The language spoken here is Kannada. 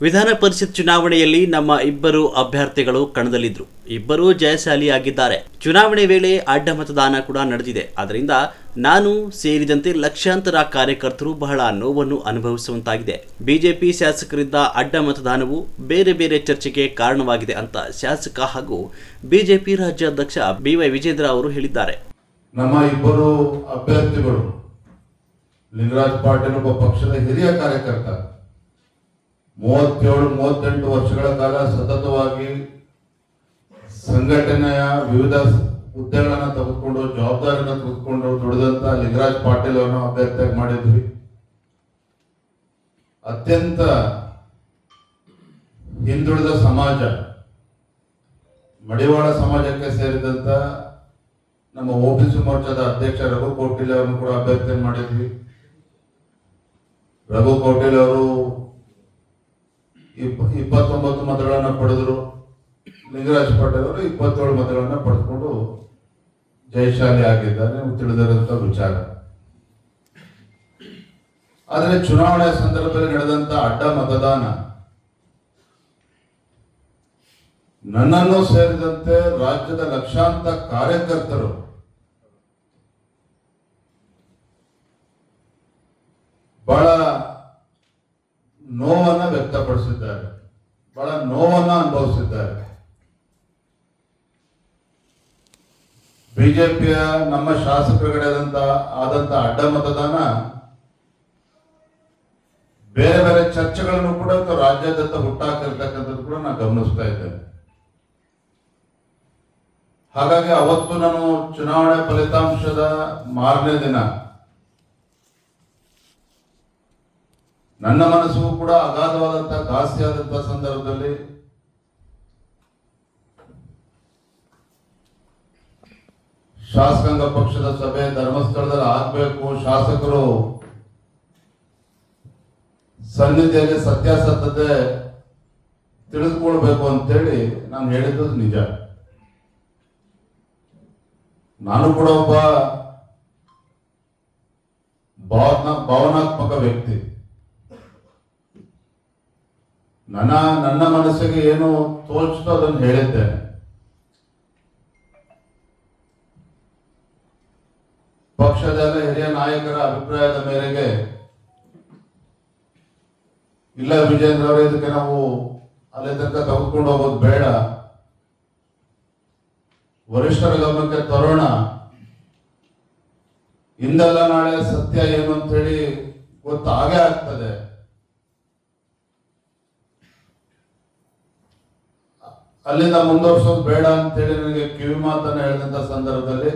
ವಿಧಾನ ಪರಿಷತ್ ಚುನಾವಣೆಯಲ್ಲಿ ನಮ್ಮ ಇಬ್ಬರು ಅಭ್ಯರ್ಥಿಗಳು ಕಣದಲ್ಲಿದ್ದರು. ಇಬ್ಬರೂ ಜಯಶಾಲಿಯಾಗಿದ್ದಾರೆ. ಚುನಾವಣೆ ವೇಳೆ ಅಡ್ಡ ಮತದಾನ ಕೂಡ ನಡೆದಿದೆ. ಆದ್ದರಿಂದ ನಾನು ಸೇರಿದಂತೆ ಲಕ್ಷಾಂತರ ಕಾರ್ಯಕರ್ತರು ಬಹಳ ನೋವನ್ನು ಅನುಭವಿಸುವಂತಾಗಿದೆ. ಬಿಜೆಪಿ ಶಾಸಕರಿಂದ ಅಡ್ಡ ಮತದಾನವು ಬೇರೆ ಬೇರೆ ಚರ್ಚೆಗೆ ಕಾರಣವಾಗಿದೆ ಅಂತ ಶಾಸಕ ಹಾಗೂ ಬಿಜೆಪಿ ರಾಜ್ಯಾಧ್ಯಕ್ಷ BY ವಿಜೇಂದ್ರ ಅವರು ಹೇಳಿದ್ದಾರೆ. ನಮ್ಮ ಇಬ್ಬರು ಅಭ್ಯರ್ಥಿಗಳು ಲಿಂಗರಾಜ್ ಪಾಟೀಲ್ ಒಬ್ಬ ಪಕ್ಷದ ಹಿರಿಯ ಕಾರ್ಯಕರ್ತ, 37-38 ವರ್ಷಗಳ ಕಾಲ ಸತತವಾಗಿ ಸಂಘಟನೆಯ ವಿವಿಧ ಹುದ್ದೆಗಳನ್ನು ತೆಗೆದುಕೊಂಡು ಜವಾಬ್ದಾರಿಯನ್ನು ತೆಗೆದುಕೊಂಡು ದುಡಿದಂತ ಲಿಂಗರಾಜ್ ಪಾಟೀಲ್ ಅವರನ್ನು ಅಭ್ಯರ್ಥಿಯಾಗಿ ಮಾಡಿದ್ವಿ. ಅತ್ಯಂತ ಹಿಂದುಳಿದ ಸಮಾಜ, ಮಡಿವಾಳ ಸಮಾಜಕ್ಕೆ ಸೇರಿದಂತ ನಮ್ಮ OBC ಮೋರ್ಚಾದ ಅಧ್ಯಕ್ಷ ರಘು ಕೌಟಿಲ್ಯ ಅವರನ್ನು ಕೂಡ ಅಭ್ಯರ್ಥಿ ಮಾಡಿದ್ವಿ. ರಘು ಕೌಟಿಲ್ಯ ಅವರು 29 ಮತಗಳನ್ನು ಪಡೆದರು. ಲಿಂಗರಾಜ್ ಪಾಟೀಲ್ ಅವರು 27 ಮತಗಳನ್ನು ಪಡೆದುಕೊಂಡು ಜಯಶಾಲಿ ಆಗಿದ್ದಾರೆ, ತಿಳಿದಿರುವಂತ ವಿಚಾರ. ಆದರೆ ಚುನಾವಣೆ ಸಂದರ್ಭದಲ್ಲಿ ನಡೆದಂತ ಅಡ್ಡ ಮತದಾನ ನನ್ನನ್ನು ಸೇರಿದಂತೆ ರಾಜ್ಯದ ಲಕ್ಷಾಂತರ ಕಾರ್ಯಕರ್ತರು ಬಹಳ ನೋವನ್ನ ವ್ಯಕ್ತಪಡಿಸಿದ್ದಾರೆ, ಬಹಳ ನೋವನ್ನ ಅನುಭವಿಸಿದ್ದಾರೆ. ಬಿಜೆಪಿಯ ನಮ್ಮ ಶಾಸಕರುಗಳೇ ಆದಂತ ಅಡ್ಡ ಮತದಾನ ಬೇರೆ ಬೇರೆ ಚರ್ಚೆಗಳನ್ನು ಕೂಡ ರಾಜ್ಯಾದ್ಯಂತ ಹುಟ್ಟಾಕಿರ್ತಕ್ಕಂಥದ್ದು ಕೂಡ ನಾನು ಗಮನಿಸ್ತಾ ಇದ್ದೇನೆ. ಹಾಗಾಗಿ ಅವತ್ತು ನಾನು ಚುನಾವಣೆ ಫಲಿತಾಂಶದ ಮಾರನೇ ದಿನ ನನ್ನ ಮನಸ್ಸಿಗೂ ಕೂಡ ಅಗಾಧವಾದಂತಹ ಘಾಸಿಯಾದಂತಹ ಸಂದರ್ಭದಲ್ಲಿ ಶಾಸಕಾಂಗ ಪಕ್ಷದ ಸಭೆ ಧರ್ಮಸ್ಥಳದಲ್ಲಿ ಆಗ್ಬೇಕು, ಶಾಸಕರು ಸನ್ನಿಧಿಯಲ್ಲಿ ಸತ್ಯಾಸತ್ಯತೆ ತಿಳಿದುಕೊಳ್ಬೇಕು ಅಂತೇಳಿ ನಾನು ಹೇಳಿದ್ದು ನಿಜ. ನಾನು ಕೂಡ ಒಬ್ಬ ಭಾವನಾತ್ಮಕ ವ್ಯಕ್ತಿ. ನನ್ನ ಮನಸ್ಸಿಗೆ ಏನು ತೋಚಿತೋ ಅದನ್ನು ಹೇಳಿದ್ದೇನೆ. ಪಕ್ಷದ ಹಿರಿಯ ನಾಯಕರ ಅಭಿಪ್ರಾಯದ ಮೇರೆಗೆ, ಇಲ್ಲ ವಿಜೇಂದ್ರ ಅವರೇ, ಇದಕ್ಕೆ ನಾವು ಅಲ್ಲಿ ತನಕ ತೆಗೆದುಕೊಂಡು ಹೋಗೋದು ಬೇಡ, ವರಿಷ್ಠರ ಗಮನಕ್ಕೆ ತರೋಣ, ಇಂದಲ್ಲ ನಾಳೆ ಸತ್ಯ ಏನು ಅಂತ ಹೇಳಿ ಗೊತ್ತಾಗೇ ಆಗ್ತದೆ, ಅಲ್ಲಿಂದ ಮುಂದುವರ್ಸೋದು ಬೇಡ ಅಂತ ಹೇಳಿ ನನಗೆ ಕಿವಿ ಮಾತನ್ನ ಹೇಳಿದಂತ ಸಂದರ್ಭದಲ್ಲಿ